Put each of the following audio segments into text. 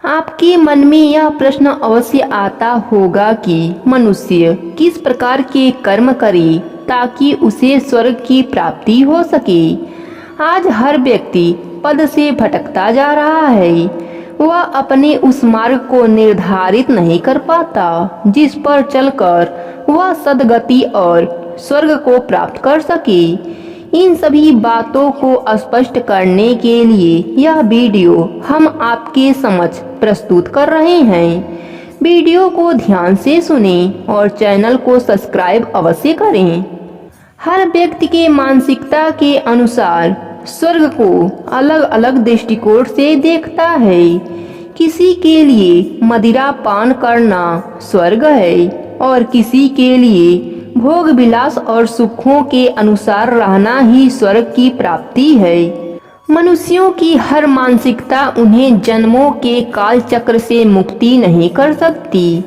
आपके मन में यह प्रश्न अवश्य आता होगा कि मनुष्य किस प्रकार के कर्म करे ताकि उसे स्वर्ग की प्राप्ति हो सके। आज हर व्यक्ति पद से भटकता जा रहा है। वह अपने उस मार्ग को निर्धारित नहीं कर पाता जिस पर चलकर वह सद्गति और स्वर्ग को प्राप्त कर सके। इन सभी बातों को स्पष्ट करने के लिए यह वीडियो हम आपके समक्ष प्रस्तुत कर रहे हैं। वीडियो को ध्यान से सुनें और चैनल को सब्सक्राइब अवश्य करें। हर व्यक्ति के मानसिकता के अनुसार स्वर्ग को अलग अलग दृष्टिकोण से देखता है। किसी के लिए मदिरा पान करना स्वर्ग है और किसी के लिए भोग विलास और सुखों के अनुसार रहना ही स्वर्ग की प्राप्ति है। मनुष्यों की हर मानसिकता उन्हें जन्मों के काल चक्र से मुक्ति नहीं कर सकती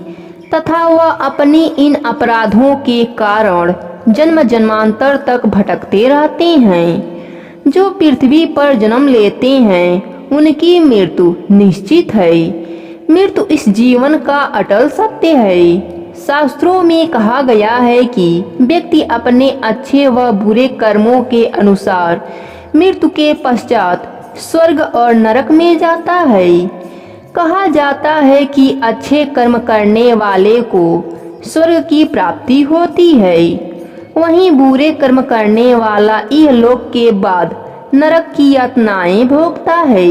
तथा वह अपने इन अपराधों के कारण जन्म जन्मांतर तक भटकते रहते हैं। जो पृथ्वी पर जन्म लेते हैं उनकी मृत्यु निश्चित है। मृत्यु इस जीवन का अटल सत्य है। शास्त्रों में कहा गया है कि व्यक्ति अपने अच्छे व बुरे कर्मों के अनुसार मृत्यु के पश्चात स्वर्ग और नरक में जाता है। कहा जाता है कि अच्छे कर्म करने वाले को स्वर्ग की प्राप्ति होती है, वहीं बुरे कर्म करने वाला इहलोक के बाद नरक की यातनाएं भोगता है।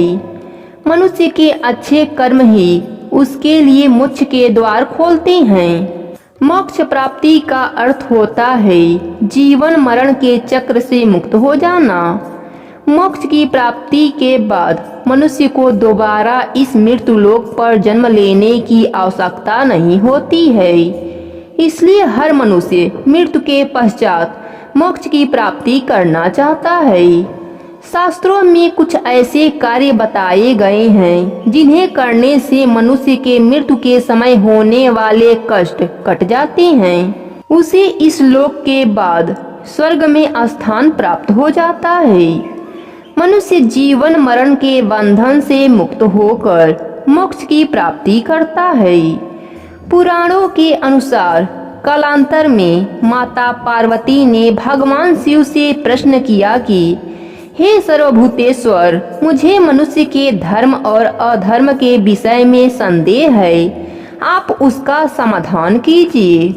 मनुष्य के अच्छे कर्म ही उसके लिए मोक्ष के द्वार खोलते हैं। मोक्ष प्राप्ति का अर्थ होता है जीवन मरण के चक्र से मुक्त हो जाना। मोक्ष की प्राप्ति के बाद मनुष्य को दोबारा इस मृत्यु लोक पर जन्म लेने की आवश्यकता नहीं होती है। इसलिए हर मनुष्य मृत्यु के पश्चात मोक्ष की प्राप्ति करना चाहता है। शास्त्रों में कुछ ऐसे कार्य बताए गए हैं जिन्हें करने से मनुष्य के मृत्यु के समय होने वाले कष्ट कट जाते हैं। उसे इस लोक के बाद स्वर्ग में स्थान प्राप्त हो जाता है। मनुष्य जीवन मरण के बंधन से मुक्त होकर मोक्ष की प्राप्ति करता है। पुराणों के अनुसार कालांतर में माता पार्वती ने भगवान शिव से प्रश्न किया कि हे सर्वभूतेश्वर, मुझे मनुष्य के धर्म और अधर्म के विषय में संदेह है, आप उसका समाधान कीजिए।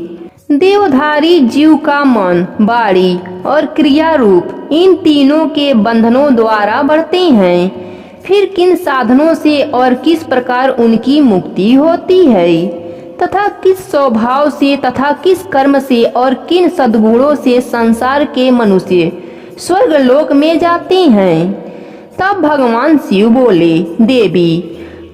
देवधारी जीव का मन, वाणी और क्रिया रूप इन तीनों के बंधनों द्वारा बढ़ते हैं। फिर किन साधनों से और किस प्रकार उनकी मुक्ति होती है तथा किस स्वभाव से तथा किस कर्म से और किन सद्गुणों से संसार के मनुष्य स्वर्ग लोक में जाते हैं। तब भगवान शिव बोले, देवी,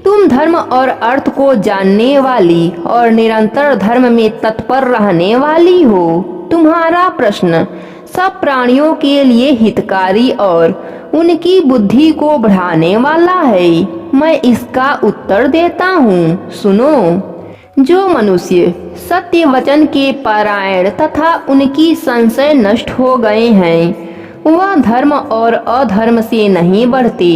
तुम धर्म और अर्थ को जानने वाली और निरंतर धर्म में तत्पर रहने वाली हो। तुम्हारा प्रश्न सब प्राणियों के लिए हितकारी और उनकी बुद्धि को बढ़ाने वाला है। मैं इसका उत्तर देता हूँ, सुनो। जो मनुष्य सत्य वचन के परायण तथा उनकी संशय नष्ट हो गए हैं वह धर्म और अधर्म से नहीं बढ़ते।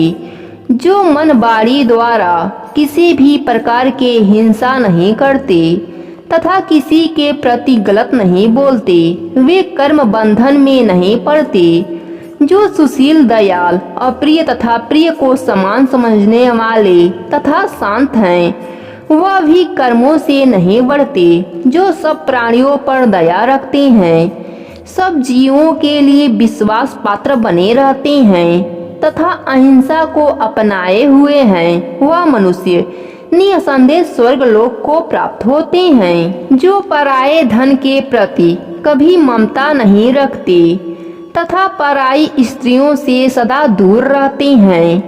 जो मन वाणी द्वारा किसी भी प्रकार के हिंसा नहीं करते तथा किसी के प्रति गलत नहीं बोलते, वे कर्म बंधन में नहीं पड़ते। जो सुशील, दयाल, अप्रिय तथा प्रिय को समान समझने वाले तथा शांत हैं वह भी कर्मों से नहीं बढ़ते। जो सब प्राणियों पर दया रखते हैं, सब जीवों के लिए विश्वास पात्र बने रहते हैं तथा अहिंसा को अपनाए हुए हैं, वह मनुष्य निसंदेह स्वर्ग लोक को प्राप्त होते हैं। जो पराये धन के प्रति कभी ममता नहीं रखते तथा पराई स्त्रियों से सदा दूर रहते हैं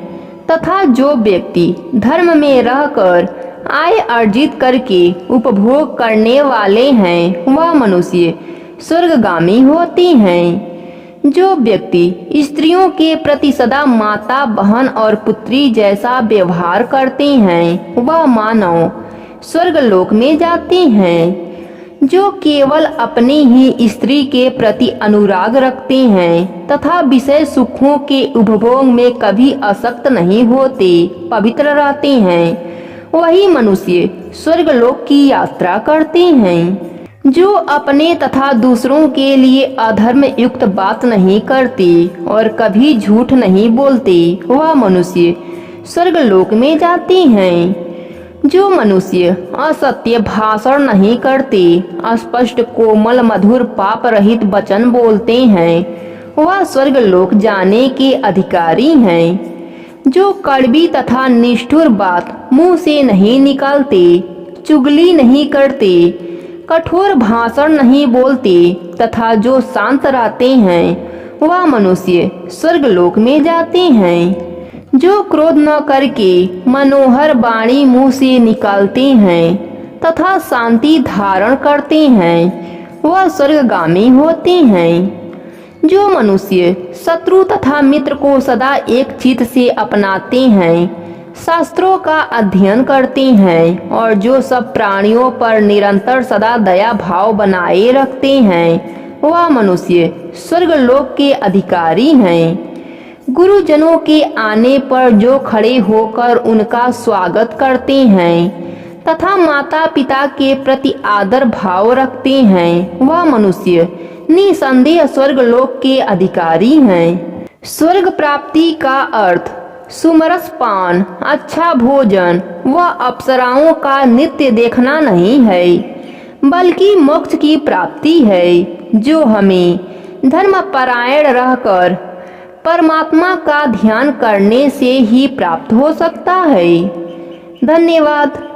तथा जो व्यक्ति धर्म में रहकर आय अर्जित करके उपभोग करने वाले हैं वह मनुष्य स्वर्गगामी होते हैं। जो व्यक्ति स्त्रियों के प्रति सदा माता, बहन और पुत्री जैसा व्यवहार करते हैं वह मानव स्वर्गलोक में जाते हैं। जो केवल अपनी ही स्त्री के प्रति अनुराग रखते हैं तथा विषय सुखों के उपभोग में कभी आसक्त नहीं होते, पवित्र रहते हैं वही मनुष्य स्वर्गलोक की यात्रा करते हैं। जो अपने तथा दूसरों के लिए अधर्म युक्त बात नहीं करते और कभी झूठ नहीं बोलते, वह मनुष्य स्वर्गलोक में जाते हैं। जो मनुष्य असत्य भाषण नहीं करते, स्पष्ट कोमल मधुर पाप रहित वचन बोलते हैं, वह स्वर्गलोक जाने के अधिकारी हैं। जो कड़वी तथा निष्ठुर बात मुंह से नहीं निकालते, चुगली नहीं करते, कठोर भाषण नहीं बोलते तथा जो शांत रहते हैं, वह मनुष्य स्वर्गलोक में जाते हैं। जो क्रोध न करके मनोहर वाणी मुंह से निकालते हैं तथा शांति धारण करते हैं, वह स्वर्गगामी होते हैं। जो मनुष्य शत्रु तथा मित्र को सदा एक चित्त से अपनाते हैं, शास्त्रों का अध्ययन करते हैं और जो सब प्राणियों पर निरंतर सदा दया भाव बनाए रखते हैं, वह मनुष्य स्वर्गलोक के अधिकारी हैं। गुरुजनों के आने पर जो खड़े होकर उनका स्वागत करते हैं तथा माता पिता के प्रति आदर भाव रखते हैं, वह मनुष्य निसंदेह स्वर्गलोक के अधिकारी हैं। स्वर्ग प्राप्ति का अर्थ सुमरस पान, अच्छा भोजन व अप्सराओं का नित्य देखना नहीं है, बल्कि मोक्ष की प्राप्ति है, जो हमें धर्मपरायण रहकर परमात्मा का ध्यान करने से ही प्राप्त हो सकता है। धन्यवाद।